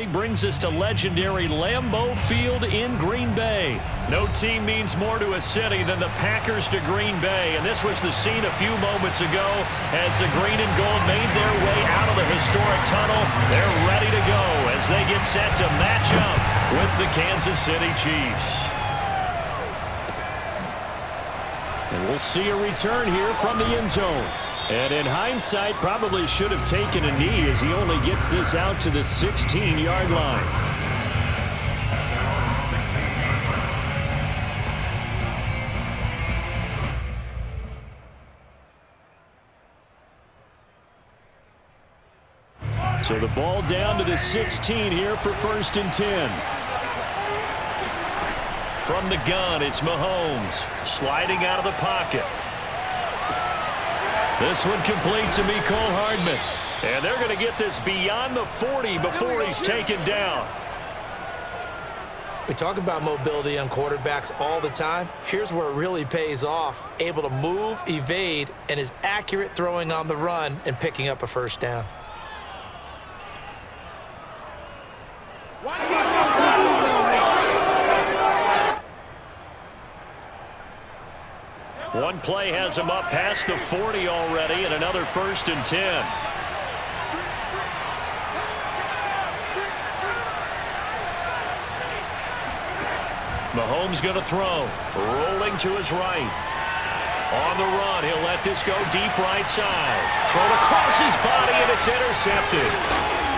train brings us to legendary Lambeau Field in Green Bay. No team means more to a city than the Packers to Green Bay, and this was the scene a few moments ago as the green and gold made their way out of the historic tunnel. They're ready to go as they get set to match up with the Kansas City Chiefs. And we'll see a return here from the end zone. And in hindsight, probably should have taken a knee as he only gets this out to the 16-yard line. So the ball down to the 16 here for 1st and 10. From the gun, it's Mahomes sliding out of the pocket. This one complete to Mecole Hardman. And they're going to get this beyond the 40 before he's taken down. We talk about mobility on quarterbacks all the time. Here's where it really pays off. Able to move, evade, and is accurate throwing on the run and picking up a first down. One play has him up past the 40 already, and another 1st and 10. Mahomes going to throw. Rolling to his right. On the run, he'll let this go deep right side. Thrown across his body, and it's intercepted.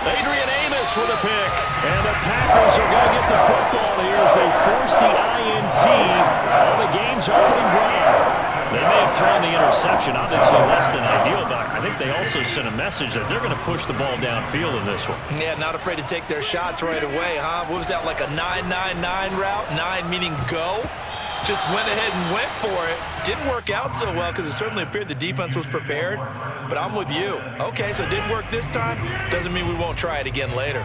Adrian Amos with a pick. And the Packers are going to get the football here as they force the INT on the game's opening drive. They may have thrown the interception, obviously less than ideal, but I think they also sent a message that they're going to push the ball downfield in this one. Yeah, not afraid to take their shots right away, huh? What was that, like a 9-9-9 route? 9 meaning go? Just went ahead and went for it. Didn't work out so well because it certainly appeared the defense was prepared. But I'm with you. Okay, so it didn't work this time. Doesn't mean we won't try it again later.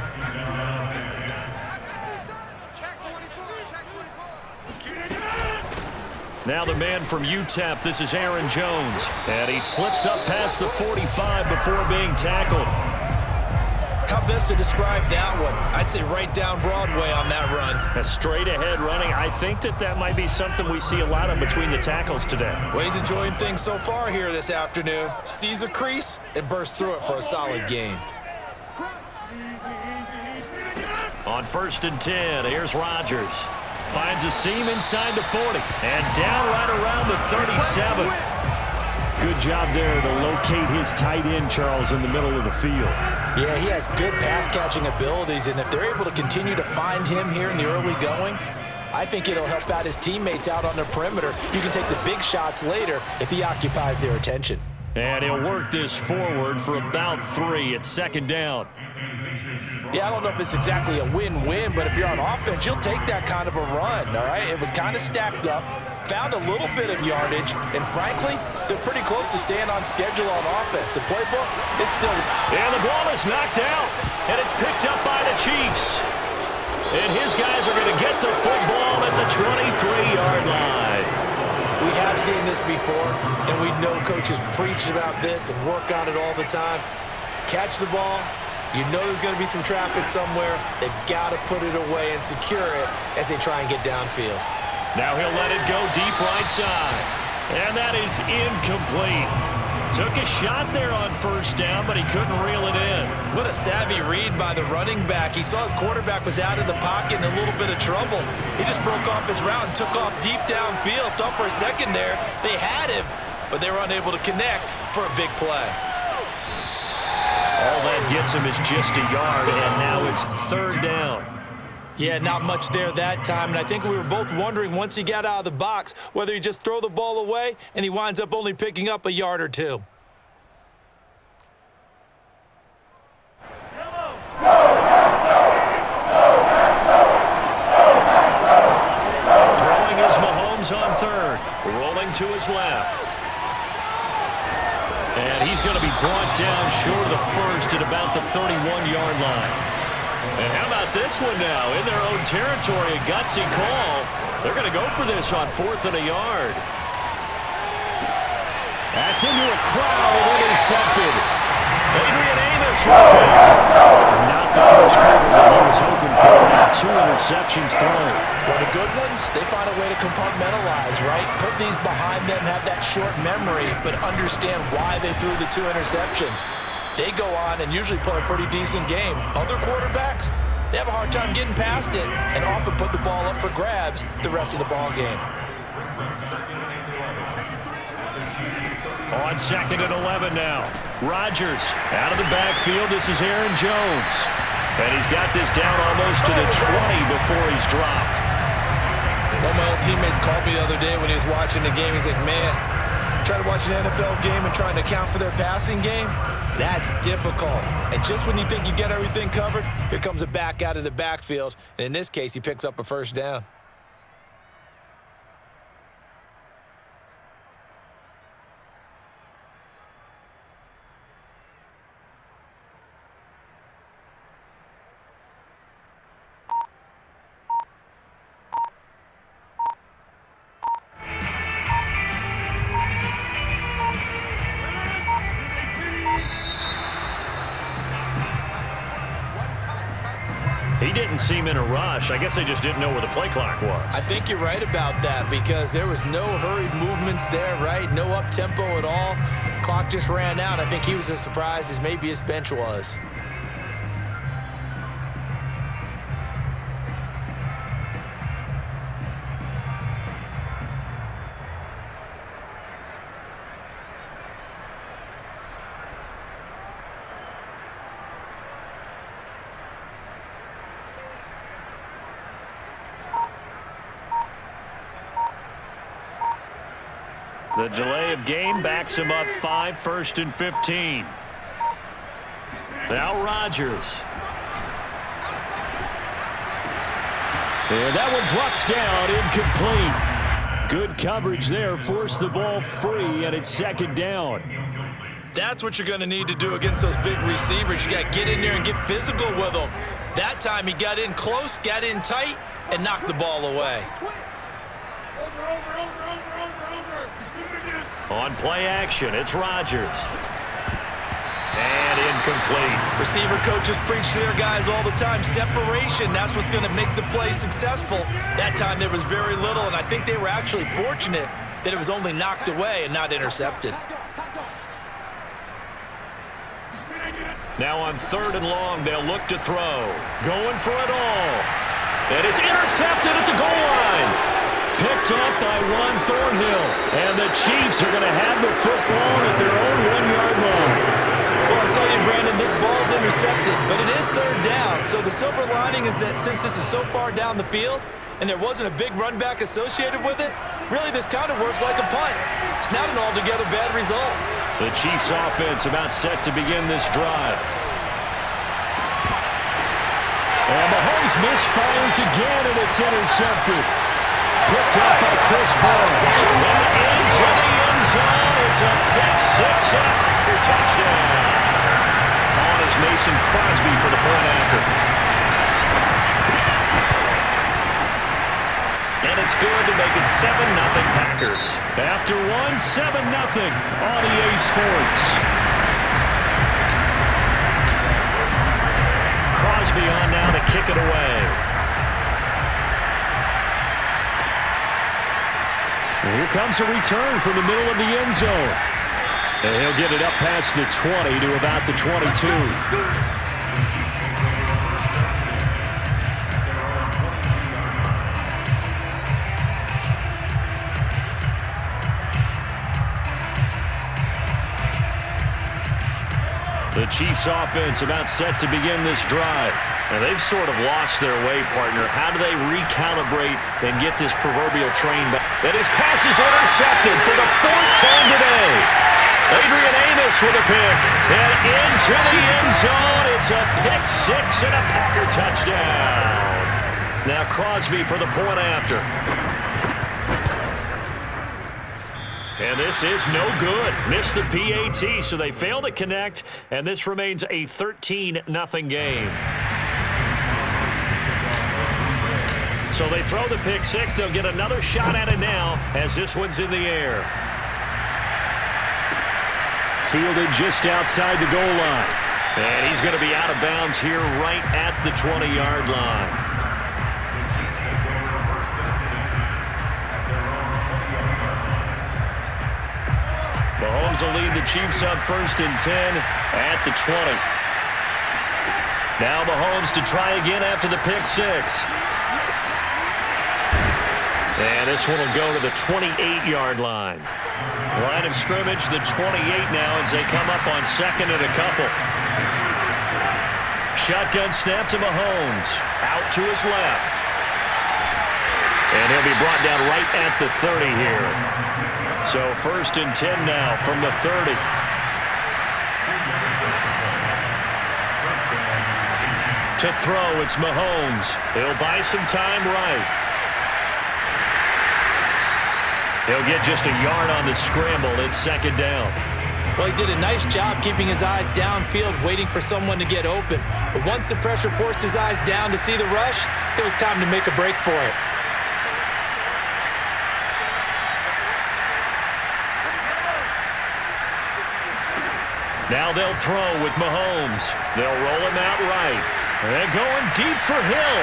Now the man from UTEP, this is Aaron Jones. And he slips up past the 45 before being tackled. How best to describe that one? I'd say right down Broadway on that run. A straight ahead running. I think that might be something we see a lot of between the tackles today. Well, he's enjoying things so far here this afternoon. Sees a crease and bursts through it for a solid game. On 1st and 10, here's Rodgers. Finds a seam inside the 40. And down right around the 37. Good job there to locate his tight end, Charles, in the middle of the field. Yeah, he has good pass-catching abilities, and if they're able to continue to find him here in the early going, I think it'll help out his teammates out on the perimeter. You can take the big shots later if he occupies their attention. And he'll work this forward for about 3 at 2nd down. Yeah, I don't know if it's exactly a win-win, but if you're on offense, you'll take that kind of a run, all right? It was kind of stacked up, found a little bit of yardage, and frankly, they're pretty close to staying on schedule on offense. The playbook is still... And the ball is knocked out, and it's picked up by the Chiefs. And his guys are going to get the football at the 23-yard line. We have seen this before, and we know coaches preach about this and work on it all the time. Catch the ball. You know there's going to be some traffic somewhere. They've got to put it away and secure it as they try and get downfield. Now he'll let it go deep right side. And that is incomplete. Took a shot there on 1st down, but he couldn't reel it in. What a savvy read by the running back. He saw his quarterback was out of the pocket in a little bit of trouble. He just broke off his route and took off deep downfield. Thought for a second there they had him, but they were unable to connect for a big play. All that gets him is just a yard, and now it's 3rd down. Yeah, not much there that time, and I think we were both wondering once he got out of the box whether he'd just throw the ball away, and he winds up only picking up a yard or 2. Throwing is Mahomes on 3rd, rolling to his left. And he's going to be brought down short of the 1st at about the 31-yard line. And how about this one now? In their own territory, a gutsy call. They're going to go for this on 4th and a yard. That's into a crowd and intercepted. Adrian Amos with it. Not the first quarter that he was interceptions thrown. Well, the good ones, they find a way to compartmentalize, right? Put these behind them, have that short memory, but understand why they threw the 2 interceptions. They go on and usually play a pretty decent game. Other quarterbacks, they have a hard time getting past it and often put the ball up for grabs the rest of the ball game. On 2nd and 11 now. Rodgers out of the backfield. This is Aaron Jones. And he's got this down almost to the 20 before he's dropped. One of my old teammates called me the other day when he was watching the game. He's like, man, trying to watch an NFL game and trying to account for their passing game, that's difficult. And just when you think you get everything covered, here comes a back out of the backfield. And in this case, he picks up a first down. He didn't seem in a rush. I guess they just didn't know where the play clock was. I think you're right about that because there was no hurried movements there, right? No up-tempo at all. Clock just ran out. I think he was as surprised as maybe his bench was. The delay of game backs him up 5, 1st and 15. Now Rodgers. And that one drops down, incomplete. Good coverage there, forced the ball free, and it's 2nd down. That's what you're going to need to do against those big receivers. You got to get in there and get physical with them. That time he got in close, got in tight, and knocked the ball away. On play action, it's Rodgers. And incomplete. Receiver coaches preach to their guys all the time. Separation, that's what's going to make the play successful. That time there was very little, and I think they were actually fortunate that it was only knocked away and not intercepted. Now on 3rd and long, they'll look to throw. Going for it all. And it's intercepted at the goal line. Picked up by Juan Thornhill. And the Chiefs are going to have the football at their own 1-yard line. Well, I'll tell you, Brandon, this ball's intercepted, but it is 3rd down. So the silver lining is that since this is so far down the field and there wasn't a big run back associated with it, really this kind of works like a punt. It's not an altogether bad result. The Chiefs offense about set to begin this drive. And Mahomes misfires again, and it's intercepted. Picked up by Chris Barnes. And into the end zone. It's a pick-6 and a Packer touchdown. On is Mason Crosby for the point after. And it's good to make it 7-0 Packers. After one, 7-0 on EA Sports. Crosby on now to kick it away. Here comes a return from the middle of the end zone. And he'll get it up past the 20 to about the 22. The Chiefs offense about set to begin this drive. And they've sort of lost their way, partner. How do they recalibrate and get this proverbial train back? And his pass is intercepted for the 4th time today. Adrian Amos with a pick. And into the end zone. It's a pick-6 and a Packer touchdown. Now Crosby for the point after. And this is no good. Missed the PAT, so they fail to connect, and this remains a 13-0 game. So they throw the pick-6. They'll get another shot at it now as this one's in the air. Fielded just outside the goal line. And he's going to be out of bounds here right at the 20-yard line. Mahomes will lead the Chiefs up 1st and 10 at the 20. Now Mahomes to try again after the pick six. And this one will go to the 28-yard line. Line of scrimmage, the 28 now as they come up on 2nd and a couple. Shotgun snap to Mahomes. Out to his left. And he'll be brought down right at the 30 here. So 1st and 10 now from the 30. To throw, it's Mahomes. He'll buy some time right. He'll get just a yard on the scramble. It's 2nd down. Well, he did a nice job keeping his eyes downfield, waiting for someone to get open. But once the pressure forced his eyes down to see the rush, it was time to make a break for it. Now they'll throw with Mahomes. They'll roll him out right. They're going deep for Hill.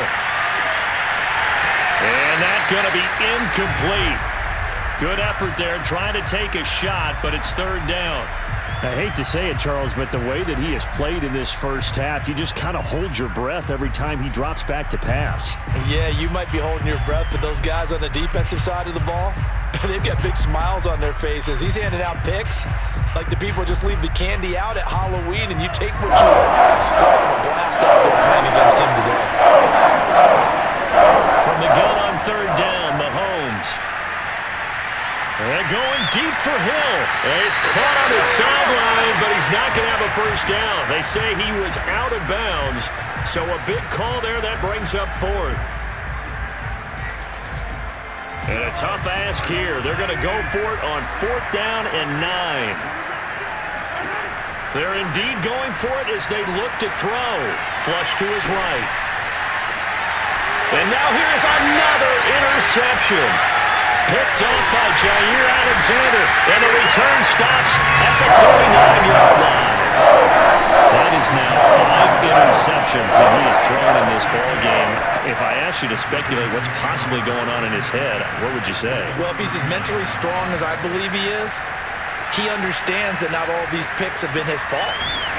And that's going to be incomplete. Good effort there trying to take a shot, but it's 3rd down. I hate to say it, Charles, but the way that he has played in this first half, you just kind of hold your breath every time he drops back to pass. Yeah, you might be holding your breath, but those guys on the defensive side of the ball, they've got big smiles on their faces. He's handing out picks like the people just leave the candy out at Halloween and you take what you want. They're having a blast out there playing against him today. From the gun on 3rd down, Mahomes. They're going deep for Hill. And he's caught on his sideline, but he's not going to have a 1st down. They say he was out of bounds, so a big call there that brings up 4th. And a tough ask here. They're going to go for it on 4th down and 9. They're indeed going for it as they look to throw. Flush to his right. And now here's another interception. Picked off by Jair Alexander. And the return stops at the 39-yard line. That is now 5 interceptions that he has thrown in this ball game. If I asked you to speculate what's possibly going on in his head, what would you say? Well, if he's as mentally strong as I believe he is, he understands that not all these picks have been his fault.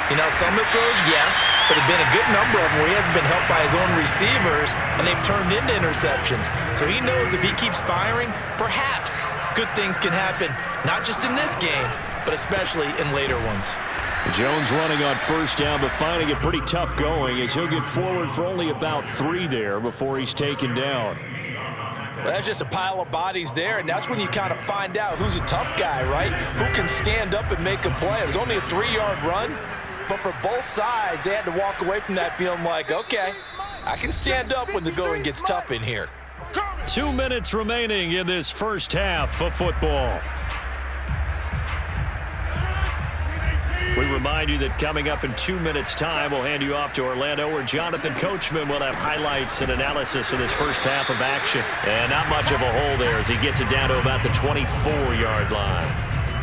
You know, some of the throws, yes, but there have been a good number of them where he hasn't been helped by his own receivers, and they've turned into interceptions. So he knows if he keeps firing, perhaps good things can happen, not just in this game, but especially in later ones. Jones running on 1st down, but finding it pretty tough going as he'll get forward for only about 3 there before he's taken down. Well, that's just a pile of bodies there, and that's when you kind of find out who's a tough guy, right? Who can stand up and make a play. It was only a 3-yard run, but for both sides, they had to walk away from that feeling like, okay, I can stand up when the going gets tough in here. 2 minutes remaining in this first half of football. We remind you that coming up in 2 minutes' time, we'll hand you off to Orlando, where Jonathan Coachman will have highlights and analysis of this first half of action. And not much of a hole there as he gets it down to about the 24-yard line.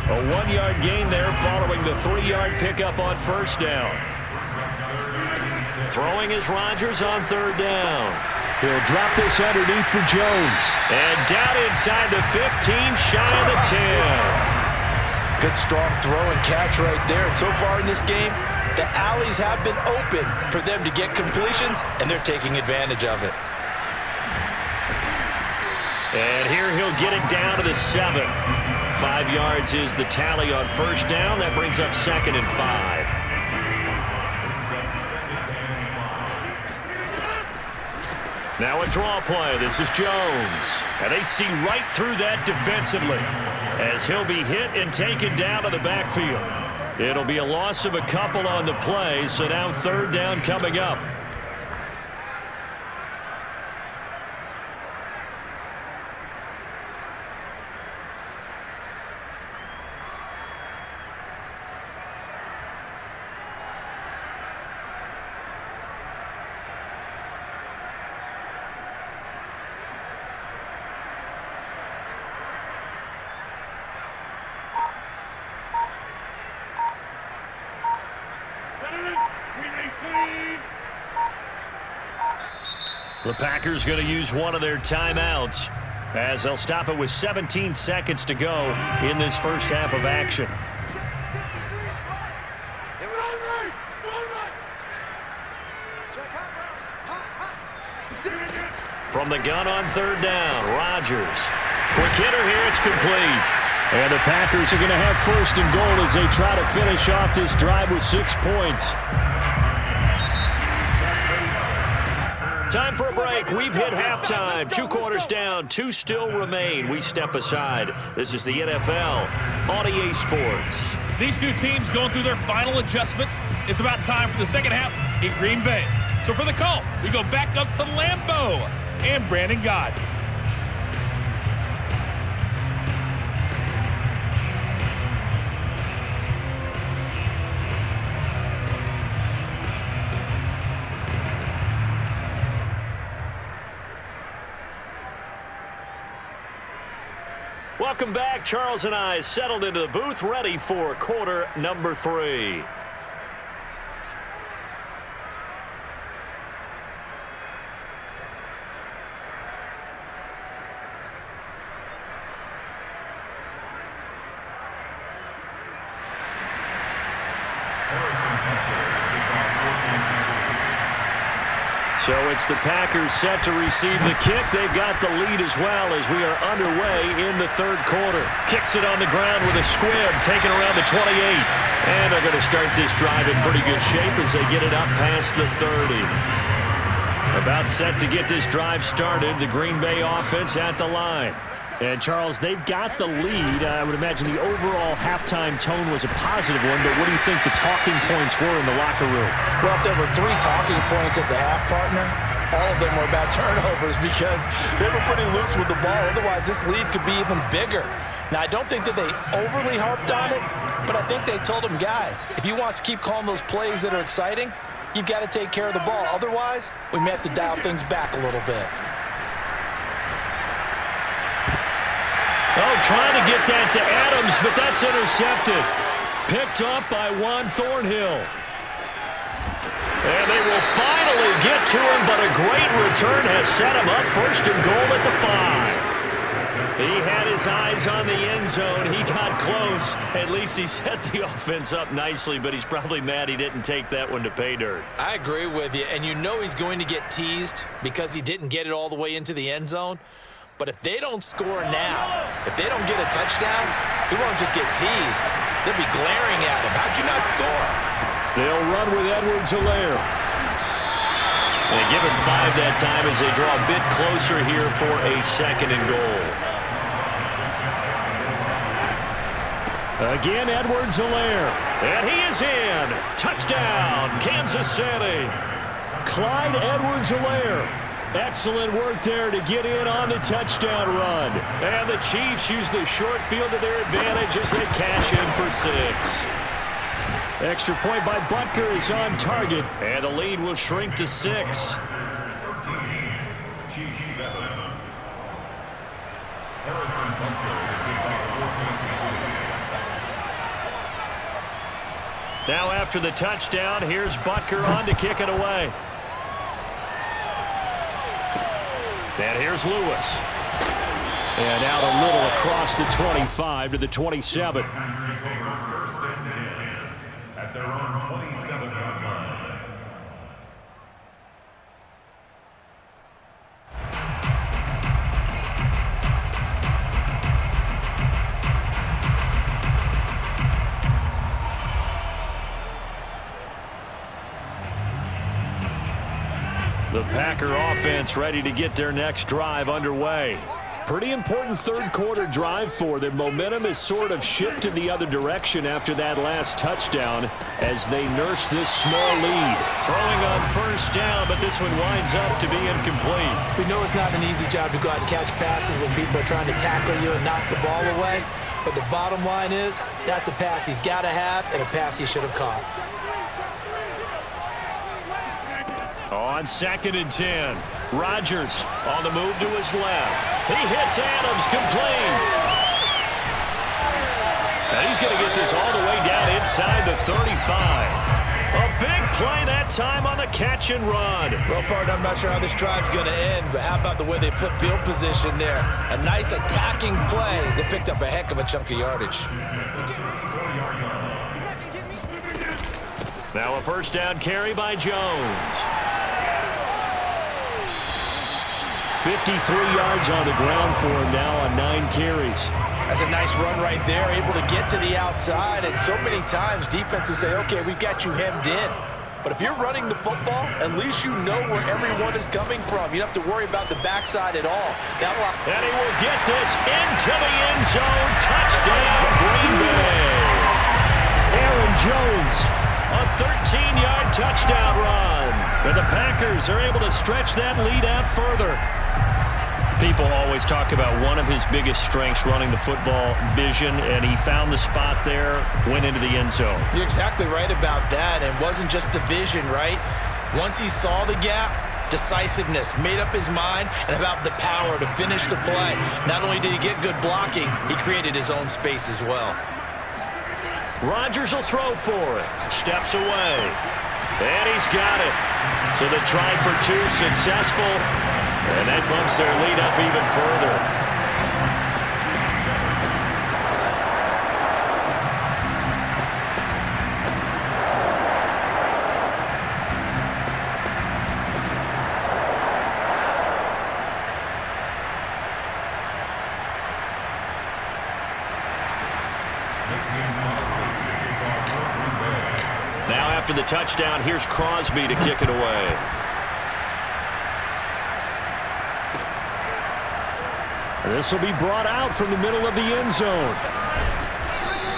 A 1-yard gain there following the 3-yard pickup on 1st down. Throwing is Rodgers on 3rd down. He'll drop this underneath for Jones. And down inside the 15, shy of the 10. Good strong throw and catch right there. And so far in this game, the alleys have been open for them to get completions, and they're taking advantage of it. And here he'll get it down to the 7. 5 yards is the tally on 1st down. That brings up 2nd and 5. Now a draw play. This is Jones. And they see right through that defensively as he'll be hit and taken down to the backfield. It'll be a loss of a couple on the play, so now 3rd down coming up. The Packers going to use one of their timeouts. as they'll stop it with 17 seconds to go in this first half of action. From the gun on third down, Rodgers. Quick hitter here, it's complete. And the Packers are going to have first and goal as they try to finish off this drive with 6 points. Time for a break. We've hit halftime. 2 quarters down, 2 still remain. We step aside. This is the NFL on EA Sports. These two teams going through their final adjustments. It's about time for the second half in Green Bay. So for the call, we go back up to Lambeau and Brandon Gaudin. Welcome back. Charles and I settled into the booth, ready for quarter number 3. So it's the Packers set to receive the kick. They've got the lead as well as we are underway in the third quarter. Kicks it on the ground with a squib, taken around the 28. And they're going to start this drive in pretty good shape as they get it up past the 30. About set to get this drive started, the Green Bay offense at the line. And, Charles, they've got the lead. I would imagine the overall halftime tone was a positive one, but what do you think the talking points were in the locker room? Well, if there were 3 talking points at the half, partner, all of them were about turnovers because they were pretty loose with the ball. Otherwise, this lead could be even bigger. Now, I don't think that they overly harped on it, but I think they told them, guys, if you want to keep calling those plays that are exciting, you've got to take care of the ball. Otherwise, we may have to dial things back a little bit. Oh, trying to get that to Adams, but that's intercepted. Picked up by Juan Thornhill. And they will finally get to him, but a great return has set him up first and goal at the 5. He had his eyes on the end zone. He got close. At least he set the offense up nicely, but he's probably mad he didn't take that one to pay dirt. I agree with you, and you know he's going to get teased because he didn't get it all the way into the end zone. But if they don't score now, if they don't get a touchdown, he won't just get teased. They'll be glaring at him. How'd you not score? They'll run with Edwards-Helaire. They give him 5 that time as they draw a bit closer here for a second and goal. Again, Edwards-Helaire. And he is in. Touchdown, Kansas City. Clyde Edwards-Helaire. Excellent work there to get in on the touchdown run. And the Chiefs use the short field to their advantage as they cash in for 6. Extra point by Butker is on target, and the lead will shrink to 6. 13, Chiefs 7. Harrison Butker to kick off 4 points. Now after the touchdown, here's Butker on to kick it away. And here's Lewis. And out a little across the 25 to the 27. First and 10 at their own 27-yard line. The Packer offense ready to get their next drive underway. Pretty important third quarter drive for them. Momentum has sort of shifted the other direction after that last touchdown as they nurse this small lead. Throwing on first down, but this one winds up to be incomplete. We know it's not an easy job to go out and catch passes when people are trying to tackle you and knock the ball away. But the bottom line is that's a pass he's got to have and a pass he should have caught. On second and 10, Rodgers on the move to his left. He hits Adams, complete. And he's going to get this all the way down inside the 35. A big play that time on the catch and run. Well, partner, I'm not sure how this drive's going to end, but how about the way they flip field position there? A nice attacking play that picked up a heck of a chunk of yardage. Now a first down carry by Jones. 53 yards on the ground for him now on 9 carries. That's a nice run right there, able to get to the outside, and so many times defenses say, okay, we've got you hemmed in. But if you're running the football, at least you know where everyone is coming from. You don't have to worry about the backside at all. And he will get this into the end zone. Touchdown, Green Bay. Aaron Jones, a 13-yard touchdown run. And the Packers are able to stretch that lead out further. People always talk about one of his biggest strengths, running the football, vision, and he found the spot there, went into the end zone. You're exactly right about that, and it wasn't just the vision, right? Once he saw the gap, decisiveness, made up his mind, and about the power to finish the play. Not only did he get good blocking, he created his own space as well. Rodgers will throw for it. Steps away. And he's got it. So the try for 2 successful. And that bumps their lead up even further. Now after the touchdown, here's Crosby to kick it away. This will be brought out from the middle of the end zone.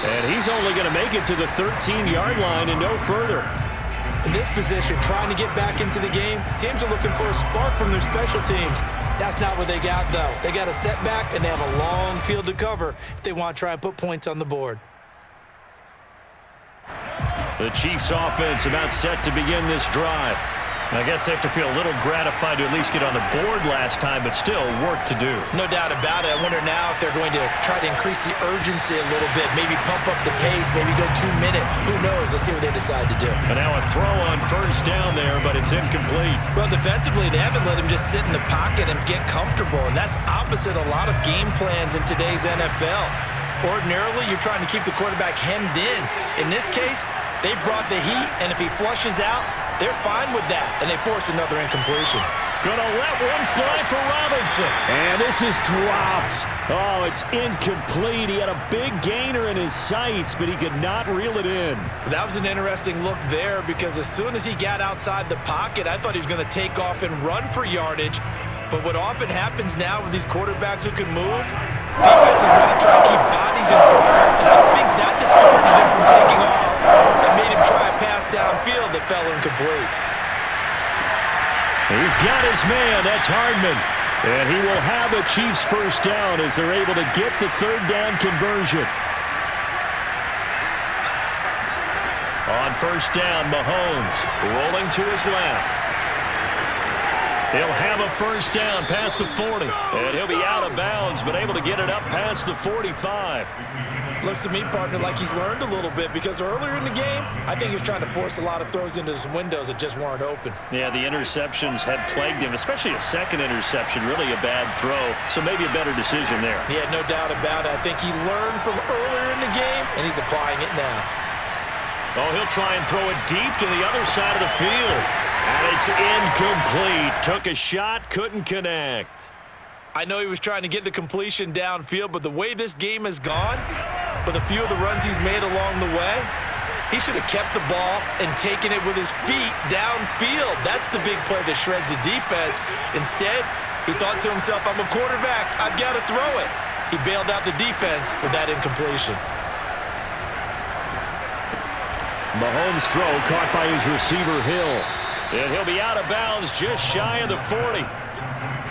And he's only going to make it to the 13-yard line and no further. In this position, trying to get back into the game, teams are looking for a spark from their special teams. That's not what they got, though. They got a setback, and they have a long field to cover if they want to try and put points on the board. The Chiefs offense about set to begin this drive. I guess they have to feel a little gratified to at least get on the board last time, but still work to do. No doubt about it. I wonder now if they're going to try to increase the urgency a little bit, maybe pump up the pace, maybe go 2-minute. Who knows? Let's see what they decide to do. And now a throw on first down there, but it's incomplete. Well, defensively, they haven't let him just sit in the pocket and get comfortable, and that's opposite a lot of game plans in today's NFL. Ordinarily, you're trying to keep the quarterback hemmed in. In this case, they brought the heat, and if he flushes out, they're fine with that, and they force another incompletion. Gonna let one fly for Robinson. And this is dropped. Oh, it's incomplete. He had a big gainer in his sights, but he could not reel it in. That was an interesting look there because as soon as he got outside the pocket, I thought he was going to take off and run for yardage. But what often happens now with these quarterbacks who can move, defenses want to try and keep bodies in front. And I think that discouraged him from taking off and made him try a pass downfield that fell incomplete. He's got his man. That's Hardman. And he will have a Chiefs first down as they're able to get the third down conversion. On first down, Mahomes rolling to his left. He'll have a first down past the 40. And he'll be out of bounds, but able to get it up past the 45. Looks to me, partner, like he's learned a little bit because earlier in the game, I think he was trying to force a lot of throws into some windows that just weren't open. Yeah, the interceptions had plagued him, especially a second interception, really a bad throw. So maybe a better decision there. Yeah, no doubt about it. I think he learned from earlier in the game, and he's applying it now. Oh, he'll try and throw it deep to the other side of the field. And it's incomplete. Took a shot, couldn't connect. I know he was trying to get the completion downfield, but the way this game has gone, with a few of the runs he's made along the way, he should have kept the ball and taken it with his feet downfield. That's the big play that shreds the defense. Instead, he thought to himself, I'm a quarterback, I've got to throw it. He bailed out the defense with that incompletion. Mahomes' throw caught by his receiver, Hill. And he'll be out of bounds just shy of the 40.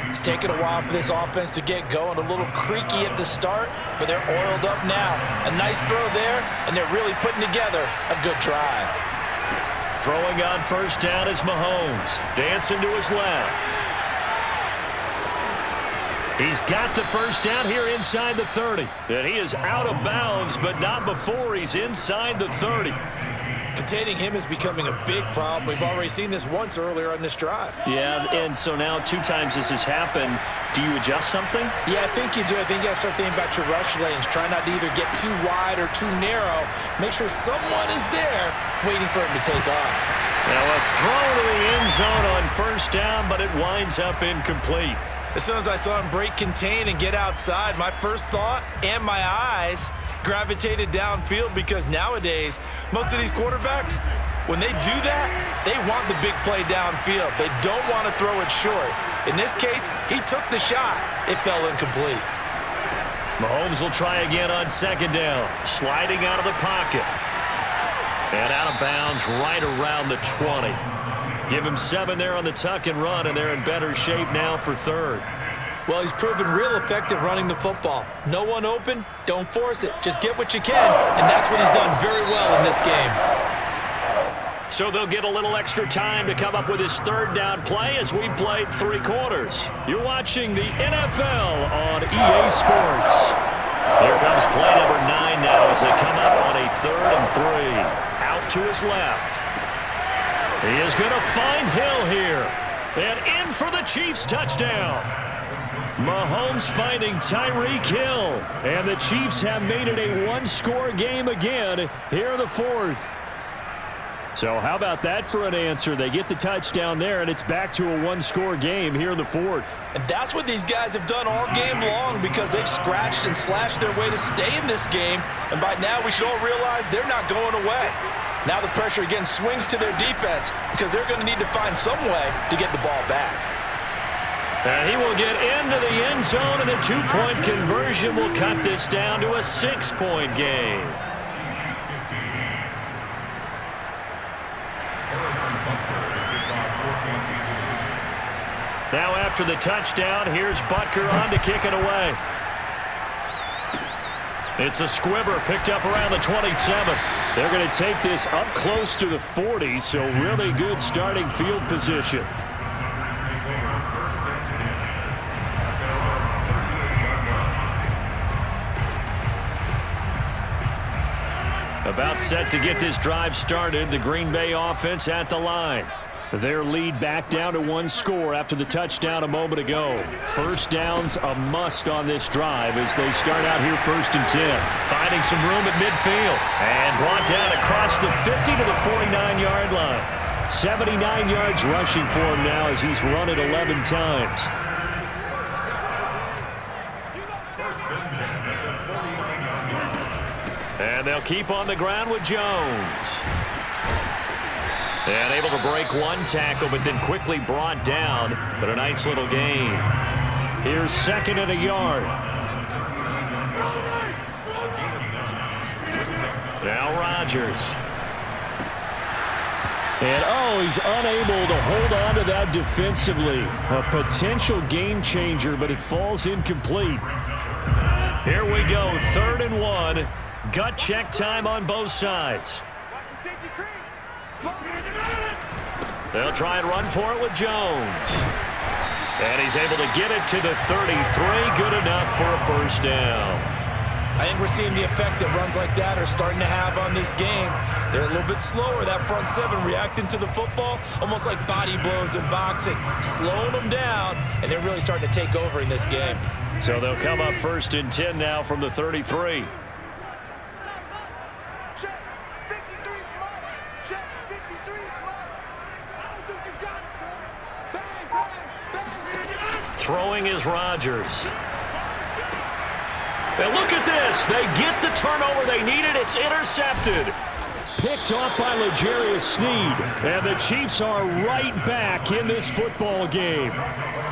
It's taken a while for this offense to get going. A little creaky at the start, but they're oiled up now. A nice throw there, and they're really putting together a good drive. Throwing on first down is Mahomes. Dancing to his left. He's got the first down here inside the 30. And he is out of bounds, but not before he's inside the 30. Containing him is becoming a big problem. We've already seen this once earlier on this drive. Yeah, and so now 2 times this has happened. Do you adjust something? Yeah, I think you do. I think you got to start thinking about your rush lanes. Try not to either get too wide or too narrow. Make sure someone is there waiting for him to take off. Now a throw to the end zone on first down, but it winds up incomplete. As soon as I saw him break contain and get outside, my first thought and my eyes gravitated downfield, because nowadays, most of these quarterbacks, when they do that, they want the big play downfield. They don't want to throw it short. In this case, he took the shot. It fell incomplete. Mahomes will try again on second down. Sliding out of the pocket. And out of bounds right around the 20. Give him 7 there on the tuck and run, and they're in better shape now for third. Well, he's proven real effective running the football. No one open, don't force it. Just get what you can, and that's what he's done very well in this game. So they'll get a little extra time to come up with his third down play as we played 3 quarters. You're watching the NFL on EA Sports. Here comes play number 9 now as they come up on a 3rd and 3. Out to his left. He is going to find Hill here. And in for the Chiefs touchdown. Mahomes finding Tyreek Hill. And the Chiefs have made it a 1-score game again here in the 4th. So how about that for an answer? They get the touchdown there, and it's back to a 1-score game here in the 4th. And that's what these guys have done all game long, because they've scratched and slashed their way to stay in this game. And by now, we should all realize they're not going away. Now the pressure again swings to their defense, because they're going to need to find some way to get the ball back. And he will get into the end zone, and a 2-point conversion will cut this down to a 6-point game. Now after the touchdown, here's Butker on to kick it away. It's a squibber picked up around the 27. They're going to take this up close to the 40, so really good starting field position. About set to get this drive started, the Green Bay offense at the line. Their lead back down to 1 score after the touchdown a moment ago. First down's a must on this drive as they start out here 1st and 10. Finding some room at midfield. And brought down across the 50 to the 49-yard line. 79 yards rushing for him now as he's run it 11 times. And they'll keep on the ground with Jones. And able to break 1 tackle, but then quickly brought down. But a nice little gain. Here's 2nd and a yard. Now Rodgers. And he's unable to hold on to that defensively. A potential game changer, but it falls incomplete. Here we go, 3rd and 1. Gut check time on both sides. They'll try and run for it with Jones. And he's able to get it to the 33. Good enough for a first down. I think we're seeing the effect that runs like that are starting to have on this game. They're a little bit slower, that front 7, reacting to the football, almost like body blows in boxing, slowing them down, and they're really starting to take over in this game. So they'll come up 1st and 10 now from the 33. Throwing is Rodgers. And look at this. They get the turnover they needed. It's intercepted. Picked off by L'Jarius Sneed. And the Chiefs are right back in this football game.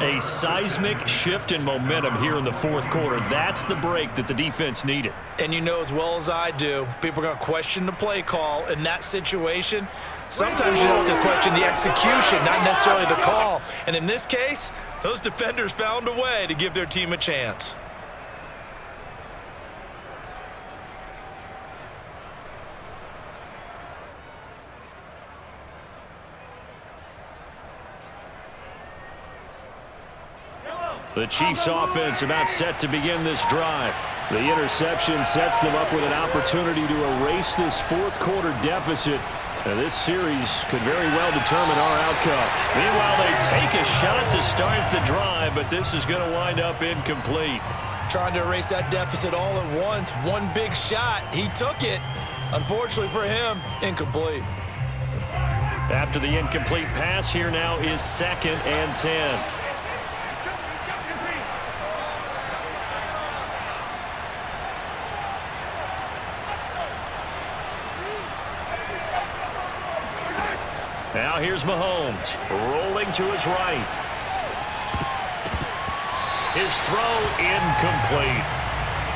A seismic shift in momentum here in the 4th quarter. That's the break that the defense needed. And you know as well as I do, people are going to question the play call in that situation. Sometimes you have to question the execution, not necessarily the call. And in this case, those defenders found a way to give their team a chance. The Chiefs offense about set to begin this drive. The interception sets them up with an opportunity to erase this 4th quarter deficit Now this series could very well determine our outcome. Meanwhile, they take a shot to start the drive, but this is going to wind up incomplete. Trying to erase that deficit all at once. One big shot. He took it. Unfortunately for him, incomplete. After the incomplete pass, here now is 2nd and 10. Now here's Mahomes, rolling to his right. His throw incomplete.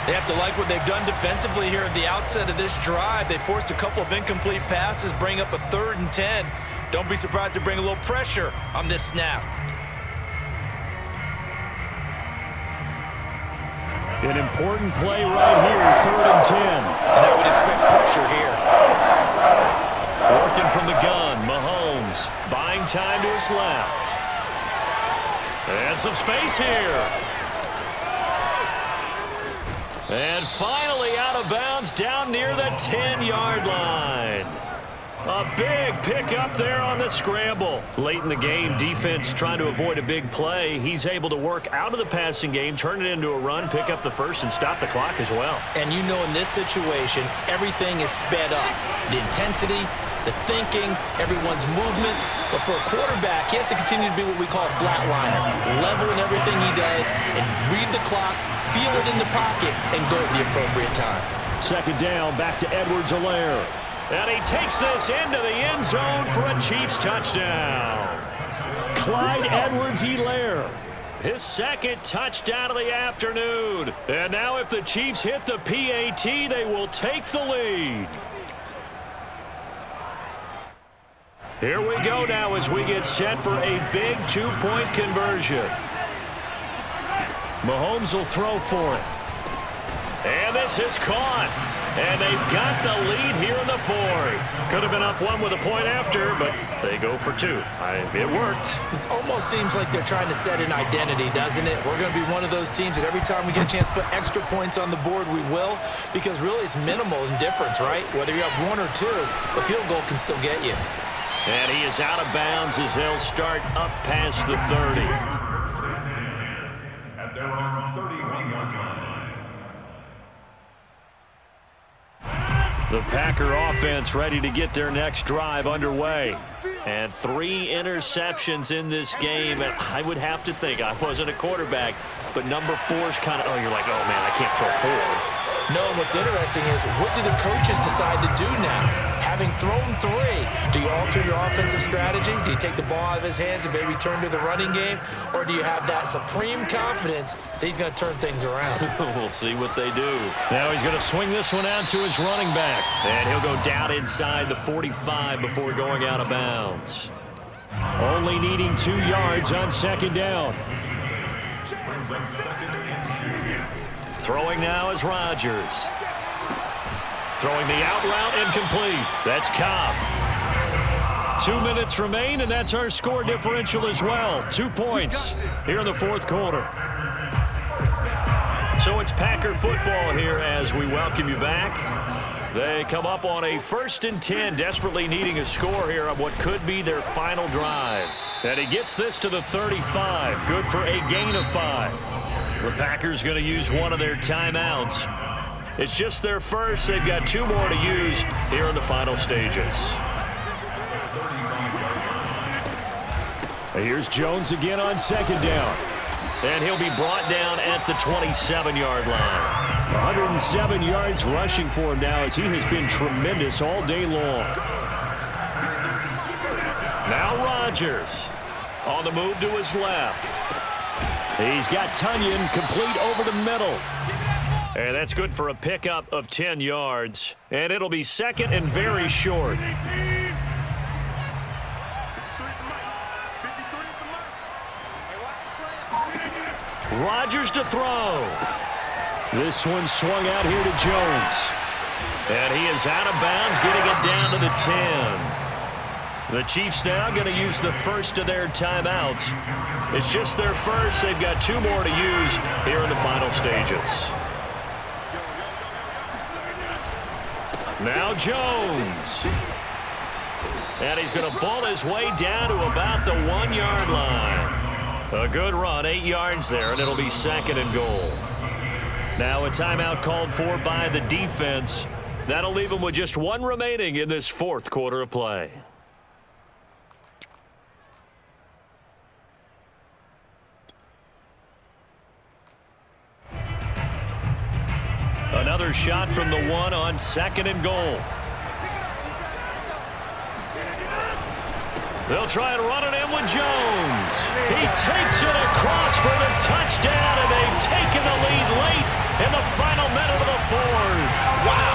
They have to like what they've done defensively here at the outset of this drive. They forced a couple of incomplete passes, bring up a 3rd and 10. Don't be surprised to bring a little pressure on this snap. An important play right here, 3rd and 10. And I would expect pressure here. Working from the gun, Mahomes buying time to his left. And some space here. And finally out of bounds down near the 10-yard line. A big pickup there on the scramble. Late in the game, defense trying to avoid a big play. He's able to work out of the passing game, turn it into a run, pick up the first, and stop the clock as well. And you know in this situation, everything is sped up. The intensity, the thinking, everyone's movement. But for a quarterback, he has to continue to be what we call a flatliner. Level in everything he does and read the clock, feel it in the pocket, and go at the appropriate time. 2nd down, back to Edwards-Helaire. And he takes this into the end zone for a Chiefs touchdown. Clyde Edwards-Helaire, his 2nd touchdown of the afternoon. And now if the Chiefs hit the PAT, they will take the lead. Here we go now as we get set for a big 2-point conversion. Mahomes will throw for it. And this is caught. And they've got the lead here in the 4th. Could have been up 1 with a point after, but they go for 2. It worked. It almost seems like they're trying to set an identity, doesn't it? We're going to be one of those teams that every time we get a chance to put extra points on the board, we will. Because really it's minimal in difference, right? Whether you have 1 or 2, a field goal can still get you. And he is out of bounds as they'll start up past the 30. First and 10 at their own 31-yard line. The Packer offense ready to get their next drive underway. And 3 interceptions in this game. And I would have to think, I wasn't a quarterback, but number 4's kind of, you're like, oh, man, I can't throw 4. No, what's interesting is what do the coaches decide to do now? Having thrown 3, do you alter your offensive strategy? Do you take the ball out of his hands and maybe turn to the running game? Or do you have that supreme confidence that he's going to turn things around? We'll see what they do. Now he's going to swing this one out to his running back. And he'll go down inside the 45 before going out of bounds. Only needing 2 yards on 2nd down. Brings up 2nd and 2. Throwing now is Rodgers. Throwing the out route incomplete. That's Cobb. 2 minutes remain, and that's our score differential as well. 2 points here in the 4th quarter. So it's Packer football here as we welcome you back. They come up on a 1st and 10, desperately needing a score here on what could be their final drive. And he gets this to the 35. Good for a gain of 5. The Packers going to use one of their timeouts. It's just their first. They've got 2 more to use here in the final stages. Here's Jones again on 2nd down. And he'll be brought down at the 27-yard line. 107 yards rushing for him now as he has been tremendous all day long. Now Rodgers on the move to his left. He's got Tunyon complete over the middle. And that's good for a pickup of 10 yards. And it'll be 2nd and very short. Rodgers to throw. This one swung out here to Jones. And he is out of bounds, getting it down to the 10. The Chiefs now going to use the first of their timeouts. It's just their first. They've got 2 more to use here in the final stages. Now Jones. And he's going to ball his way down to about the 1-yard line. A good run, 8 yards there, and it'll be 2nd and goal. Now a timeout called for by the defense. That'll leave him with just 1 remaining in this 4th quarter of play. Another shot from the 1 on 2nd and goal. They'll try and run it in with Jones. He takes it across for the touchdown, and they've taken the lead late in the final minute of the 4th. Wow.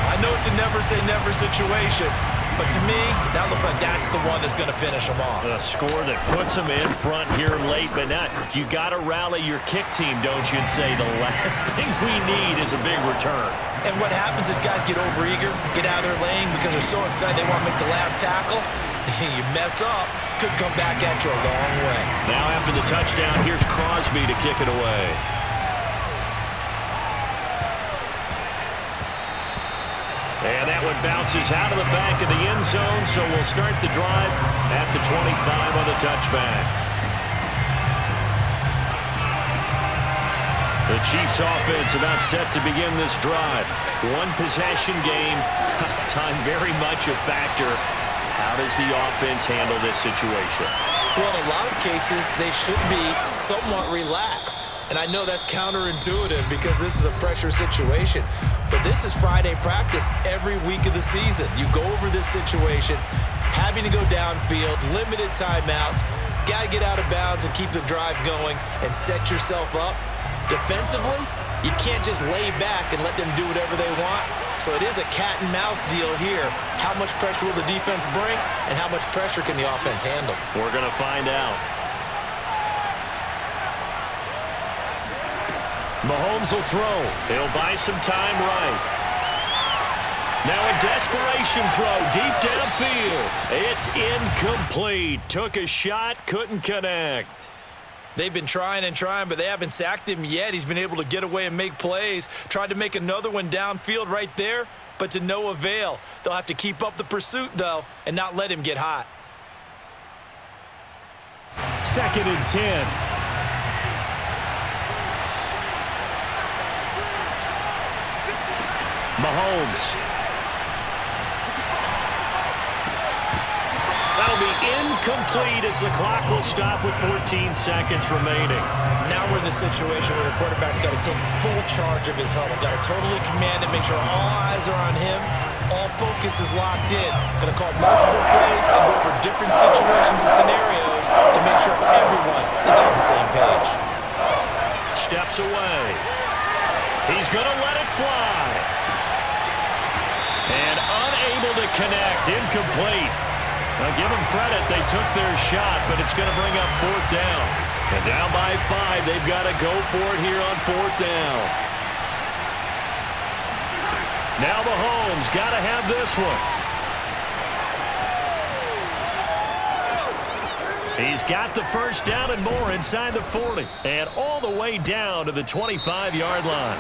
I know it's a never-say-never situation, but to me, that looks like that's the one that's going to finish them off. A score that puts them in front here late, but not. You got to rally your kick team, don't you, and say the last thing we need is a big return. And what happens is guys get overeager, get out of their lane because they're so excited they want to make the last tackle. You mess up, could come back at you a long way. Now after the touchdown, here's Crosby to kick it away. And that one bounces out of the back of the end zone, so we'll start the drive at the 25 on the touchback. The Chiefs offense about set to begin this drive. 1 possession game, time very much a factor. How does the offense handle this situation? Well, in a lot of cases, they should be somewhat relaxed. And I know that's counterintuitive because this is a pressure situation. But this is Friday practice every week of the season. You go over this situation, having to go downfield, limited timeouts, got to get out of bounds and keep the drive going and set yourself up. Defensively, you can't just lay back and let them do whatever they want. So it is a cat and mouse deal here. How much pressure will the defense bring, and how much pressure can the offense handle? We're going to find out. Mahomes will throw. He'll buy some time right. Now a desperation throw deep downfield. It's incomplete. Took a shot, couldn't connect. They've been trying and trying, but they haven't sacked him yet. He's been able to get away and make plays. Tried to make another one downfield right there, but to no avail. They'll have to keep up the pursuit, though, and not let him get hot. 2nd and 10. Mahomes. That'll be incomplete as the clock will stop with 14 seconds remaining. Now we're in the situation where the quarterback's got to take full charge of his huddle. Got to totally command it, make sure all eyes are on him. All focus is locked in. Going to call multiple plays and go over different situations and scenarios to make sure everyone is on the same page. Steps away. He's going to let it fly. And unable to connect. Incomplete. Now give them credit. They took their shot, but it's going to bring up 4th down. And down by 5. They've got to go for it here on 4th down. Now Mahomes got to have this one. He's got the first down and more inside the 40. And all the way down to the 25-yard line.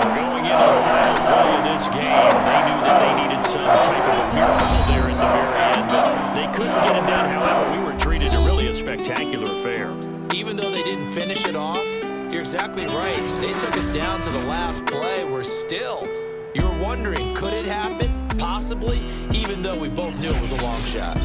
We're going into the final play of this game. They knew that they needed some type of a miracle there at the very end, but they couldn't get it done. However, we were treated to really a spectacular affair. Even though they didn't finish it off, you're exactly right. They took us down to the last play. We're still, you were wondering, could it happen? Possibly, even though we both knew it was a long shot.